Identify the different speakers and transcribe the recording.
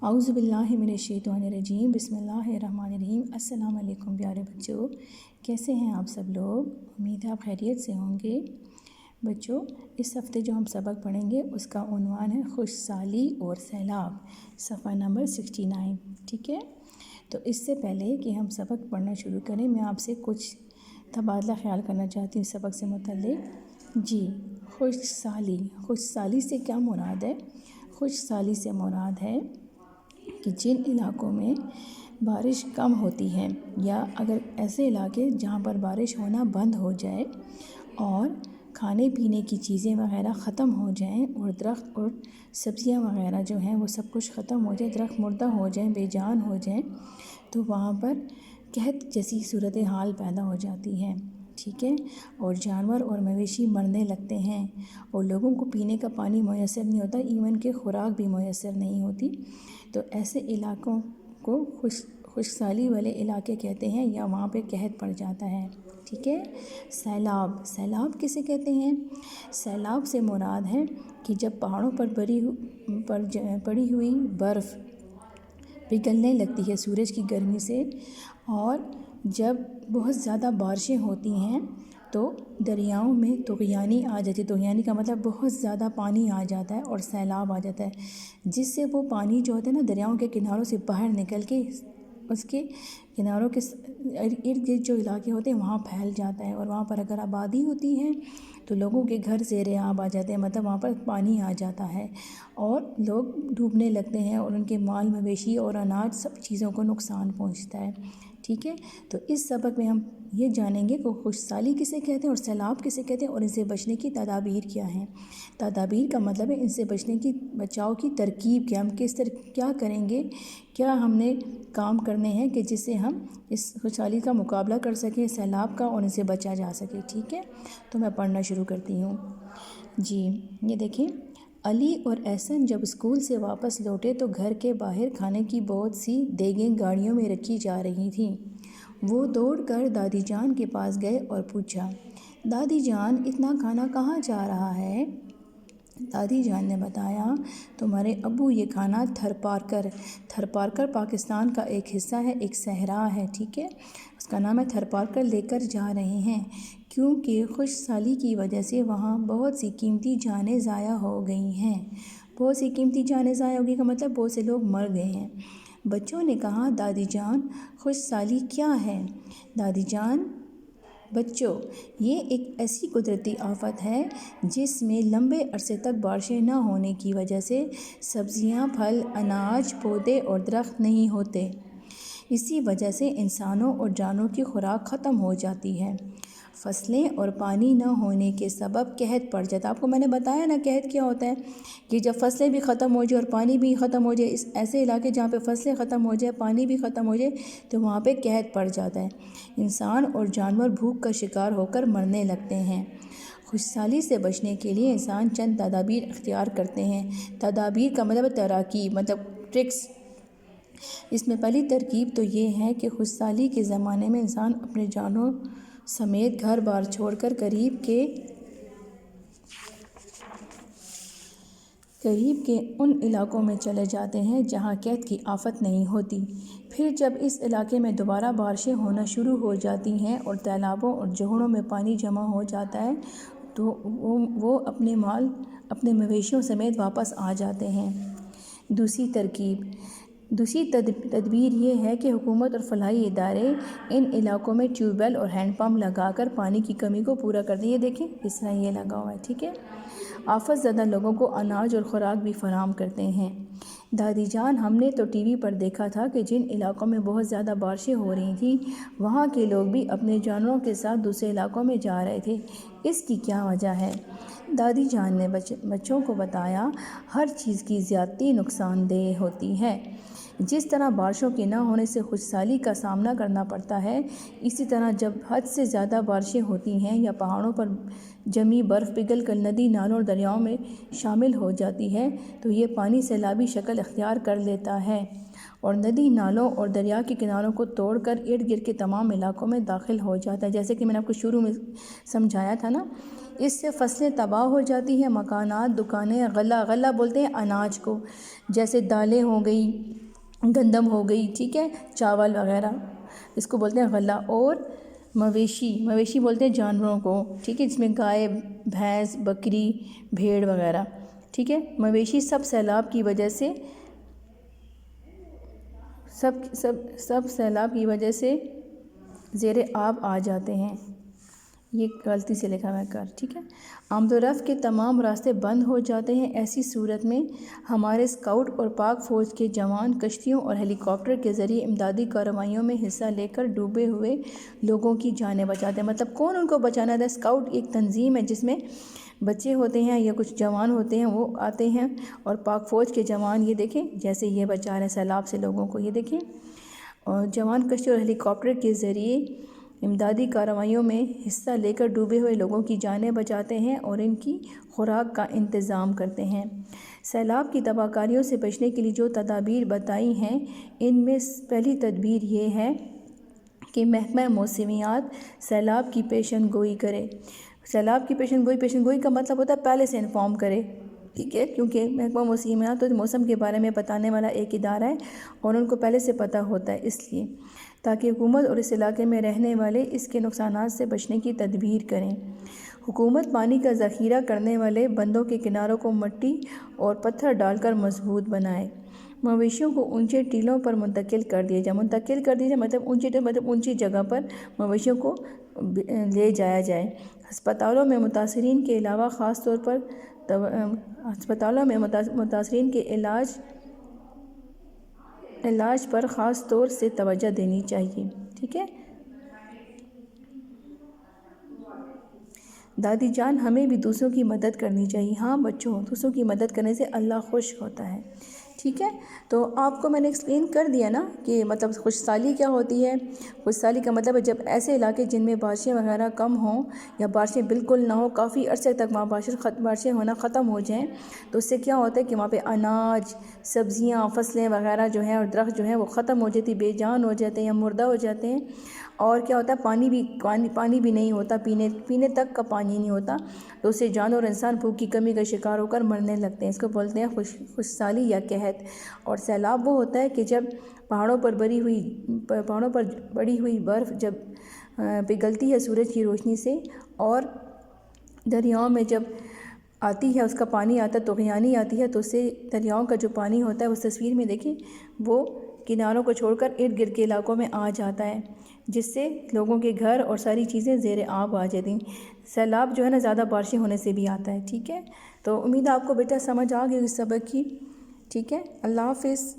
Speaker 1: اعوذ باللہ من الشیطان الرجیم، بسم اللہ الرحمن الرحیم۔ السلام علیکم پیارے بچوں، کیسے ہیں آپ سب لوگ؟ امید ہے آپ خیریت سے ہوں گے۔ بچوں، اس ہفتے جو ہم سبق پڑھیں گے اس کا عنوان ہے خشک سالی اور سیلاب، صفحہ نمبر 69، ٹھیک ہے؟ تو اس سے پہلے کہ ہم سبق پڑھنا شروع کریں، میں آپ سے کچھ تبادلہ خیال کرنا چاہتی ہوں سبق سے متعلق۔ جی، خشک سالی سے کیا مراد ہے؟ خشک سالی سے مراد ہے کہ جن علاقوں میں بارش کم ہوتی ہے، یا اگر ایسے علاقے جہاں پر بارش ہونا بند ہو جائے اور کھانے پینے کی چیزیں وغیرہ ختم ہو جائیں اور درخت اور سبزیاں وغیرہ جو ہیں وہ سب کچھ ختم ہو جائے، درخت مردہ ہو جائیں، بے جان ہو جائیں، تو وہاں پر قحط جیسی صورتحال پیدا ہو جاتی ہے، ٹھیک ہے؟ اور جانور اور مویشی مرنے لگتے ہیں اور لوگوں کو پینے کا پانی میسر نہیں ہوتا، ایون کہ خوراک بھی میسر نہیں ہوتی۔ تو ایسے علاقوں کو خشک سالی والے علاقے کہتے ہیں، یا وہاں پہ قحط پڑ جاتا ہے، ٹھیک ہے؟ سیلاب کسے کہتے ہیں؟ سیلاب سے مراد ہے کہ جب پہاڑوں پر پڑی ہوئی برف پگھلنے لگتی ہے سورج کی گرمی سے، اور جب بہت زیادہ بارشیں ہوتی ہیں تو دریاؤں میں طغیانی آ جاتی ہے۔ طغیانی کا مطلب بہت زیادہ پانی آ جاتا ہے اور سیلاب آ جاتا ہے، جس سے وہ پانی جو ہوتا ہے نا دریاؤں کے کناروں سے باہر نکل کے اس کے کناروں کے ارد گرد جو علاقے ہوتے ہیں وہاں پھیل جاتا ہے، اور وہاں پر اگر آبادی ہوتی ہے تو لوگوں کے گھر زیر آب آ جاتے ہیں، مطلب وہاں پر پانی آ جاتا ہے اور لوگ ڈوبنے لگتے ہیں اور ان کے مال مویشی اور اناج سب چیزوں کو نقصان پہنچتا ہے، ٹھیک ہے؟ تو اس سبق میں ہم یہ جانیں گے کہ خشک سالی کسے کہتے ہیں اور سیلاب کسے کہتے ہیں، اور ان سے بچنے کی تدابیر کیا ہیں۔ تدابیر کا مطلب ہے ان سے بچاؤ کی ترکیب کیا، ہم کس طرح کیا کریں گے، کیا ہم نے کام کرنے ہیں کہ جس سے ہم اس خشک سالی کا مقابلہ کر سکیں، سیلاب کا، اور ان سے بچا جا سکے، ٹھیک ہے؟ تو میں پڑھنا شروع کرتی ہوں۔ جی، یہ دیکھیں، علی اور احسن جب اسکول سے واپس لوٹے تو گھر کے باہر کھانے کی بہت سی دیگیں گاڑیوں میں رکھی جا رہی تھیں۔ وہ دوڑ کر دادی جان کے پاس گئے اور پوچھا، دادی جان، اتنا کھانا کہاں جا رہا ہے؟ دادی جان نے بتایا، تمہارے ابو یہ کھانا تھرپارکر پاکستان کا ایک حصہ ہے، ایک صحرا ہے، ٹھیک ہے؟ اس کا نام ہے تھرپارکر، لے کر جا رہے ہیں، کیونکہ خشک سالی کی وجہ سے وہاں بہت سی قیمتی جانیں ضائع ہو گئی ہیں۔ بہت سی قیمتی جانیں ضائع ہو گئی کا مطلب بہت سے لوگ مر گئے ہیں۔ بچوں نے کہا، دادی جان، خشک سالی کیا ہے؟ دادی جان، بچوں، یہ ایک ایسی قدرتی آفت ہے جس میں لمبے عرصے تک بارشیں نہ ہونے کی وجہ سے سبزیاں، پھل، اناج، پودے اور درخت نہیں ہوتے۔ اسی وجہ سے انسانوں اور جانوروں کی خوراک ختم ہو جاتی ہے۔ فصلیں اور پانی نہ ہونے کے سبب قحط پڑ جاتا ہے۔ آپ کو میں نے بتایا نا قحط کیا ہوتا ہے، کہ جب فصلیں بھی ختم ہو جائے اور پانی بھی ختم ہو جائے، اس ایسے علاقے جہاں پہ فصلیں ختم ہو جائے، پانی بھی ختم ہو جائے، تو وہاں پہ قحط پڑ جاتا ہے۔ انسان اور جانور بھوک کا شکار ہو کر مرنے لگتے ہیں۔ خشک سالی سے بچنے کے لیے انسان چند تدابیر اختیار کرتے ہیں۔ تدابیر کا مطلب تراکیب، مطلب ٹرکس۔ اس میں پہلی ترکیب تو یہ ہے کہ خشک سالی کے زمانے میں انسان اپنے جانوں سمیت گھر بار چھوڑ کر قریب کے ان علاقوں میں چلے جاتے ہیں جہاں قحط کی آفت نہیں ہوتی۔ پھر جب اس علاقے میں دوبارہ بارشیں ہونا شروع ہو جاتی ہیں اور تالابوں اور جوہڑوں میں پانی جمع ہو جاتا ہے تو وہ اپنے مویشیوں سمیت واپس آ جاتے ہیں۔ دوسری تدبیر یہ ہے کہ حکومت اور فلاحی ادارے ان علاقوں میں ٹیوب ویل اور ہینڈ پمپ لگا کر پانی کی کمی کو پورا کر دیں۔ یہ دیکھیں، اس طرح یہ لگا ہوا ہے، ٹھیک ہے؟ آفت زدہ لوگوں کو اناج اور خوراک بھی فراہم کرتے ہیں۔ دادی جان، ہم نے تو ٹی وی پر دیکھا تھا کہ جن علاقوں میں بہت زیادہ بارشیں ہو رہی تھیں وہاں کے لوگ بھی اپنے جانوروں کے ساتھ دوسرے علاقوں میں جا رہے تھے، اس کی کیا وجہ ہے؟ دادی جان نے بچوں کو بتایا، ہر چیز کی زیادتی نقصان دہ ہوتی ہے۔ جس طرح بارشوں کے نہ ہونے سے خشک سالی کا سامنا کرنا پڑتا ہے، اسی طرح جب حد سے زیادہ بارشیں ہوتی ہیں یا پہاڑوں پر جمی برف پگھل کر ندی، نالوں اور دریاؤں میں شامل ہو جاتی ہے تو یہ پانی سیلابی شکل اختیار کر لیتا ہے اور ندی، نالوں اور دریا کے کناروں کو توڑ کر ارد گرد کے تمام علاقوں میں داخل ہو جاتا ہے۔ جیسے کہ میں نے آپ کو شروع میں سمجھایا تھا نا، اس سے فصلیں تباہ ہو جاتی ہیں، مکانات، دکانیں، غلہ بولتے ہیں اناج کو، جیسے دالیں ہو گئی، گندم ہو گئی، ٹھیک ہے، چاول وغیرہ، اس کو بولتے ہیں غلہ۔ اور مویشی بولتے ہیں جانوروں کو، ٹھیک ہے، جس میں گائے، بھینس، بکری، بھیڑ وغیرہ، ٹھیک ہے۔ مویشی سب سیلاب کی وجہ سے سیلاب کی وجہ سے زیر آب آ جاتے ہیں۔ یہ غلطی سے لکھا ہوا ہے، ٹھیک ہے۔ آمد و رفت کے تمام راستے بند ہو جاتے ہیں۔ ایسی صورت میں ہمارے اسکاؤٹ اور پاک فوج کے جوان کشتیوں اور ہیلی کاپٹر کے ذریعے امدادی کارروائیوں میں حصہ لے کر ڈوبے ہوئے لوگوں کی جانیں بچاتے ہیں۔ مطلب کون ان کو بچانا تھا؟ اسکاؤٹ ایک تنظیم ہے جس میں بچے ہوتے ہیں یا کچھ جوان ہوتے ہیں، وہ آتے ہیں، اور پاک فوج کے جوان، یہ دیکھیں جیسے یہ بچا رہے ہیں سیلاب سے لوگوں کو، یہ دیکھیں، اور جوان کشتی اور ہیلی کاپٹر کے ذریعے امدادی کارروائیوں میں حصہ لے کر ڈوبے ہوئے لوگوں کی جانیں بچاتے ہیں اور ان کی خوراک کا انتظام کرتے ہیں۔ سیلاب کی تباہ کاریوں سے بچنے کے لیے جو تدابیر بتائی ہیں، ان میں پہلی تدبیر یہ ہے کہ محکمہ موسمیات سیلاب کی پیشن گوئی کرے۔ سیلاب کی پیشن گوئی کا مطلب ہوتا ہے پہلے سے انفارم کرے، ٹھیک ہے، کیونکہ محکمہ موسمیات تو موسم کے بارے میں بتانے والا ایک ادارہ ہے اور ان کو پہلے سے پتہ ہوتا ہے، اس لیے تاکہ حکومت اور اس علاقے میں رہنے والے اس کے نقصانات سے بچنے کی تدبیر کریں۔ حکومت پانی کا ذخیرہ کرنے والے بندوں کے کناروں کو مٹی اور پتھر ڈال کر مضبوط بنائے۔ مویشیوں کو اونچے ٹیلوں پر منتقل کر دیا جائے، مطلب اونچی جگہ پر مویشیوں کو لے جایا جائے۔ ہسپتالوں میں متاثرین کے علاوہ خاص طور پر ہسپتالوں میں متاثرین کے علاج پر خاص طور سے توجہ دینی چاہیے، ٹھیک ہے۔ دادی جان، ہمیں بھی دوسروں کی مدد کرنی چاہیے۔ ہاں بچوں، دوسروں کی مدد کرنے سے اللہ خوش ہوتا ہے، ٹھیک ہے۔ تو آپ کو میں نے ایکسپلین کر دیا نا کہ مطلب خوش سالی کیا ہوتی ہے۔ خوش سالی کا مطلب ہے جب ایسے علاقے جن میں بارشیں وغیرہ کم ہوں یا بارشیں بالکل نہ ہوں، کافی عرصے تک وہاں بارشیں ہونا ختم ہو جائیں، تو اس سے کیا ہوتا ہے کہ وہاں پہ اناج، سبزیاں، فصلیں وغیرہ جو ہیں اور درخت جو ہیں وہ ختم ہو جاتی، بے جان ہو جاتے ہیں یا مردہ ہو جاتے ہیں۔ اور کیا ہوتا ہے، پانی بھی نہیں ہوتا، پینے تک کا پانی نہیں ہوتا، تو اس سے جانور انسان بھوک کی کمی کا شکار ہو کر مرنے لگتے ہیں۔ اس کو بولتے ہیں خوش سالی یا قحط۔ اور سیلاب وہ ہوتا ہے کہ جب پہاڑوں پر بڑی ہوئی برف جب پگھلتی ہے سورج کی روشنی سے، اور دریاؤں میں جب آتی ہے، اس کا پانی آتا ہے، طغیانی آتی ہے، تو اس سے دریاؤں کا جو پانی ہوتا ہے، اس تصویر میں دیکھیں، وہ کناروں کو چھوڑ کر ارد گرد کے علاقوں میں آ جاتا ہے، جس سے لوگوں کے گھر اور ساری چیزیں زیر آب آ جاتی ہیں۔ سیلاب جو ہے نا زیادہ بارشیں ہونے سے بھی آتا ہے، ٹھیک ہے۔ تو امید ہے آپ کو بیٹا سمجھ آ گئی اس سبق کی، ٹھیک ہے۔ اللہ حافظ۔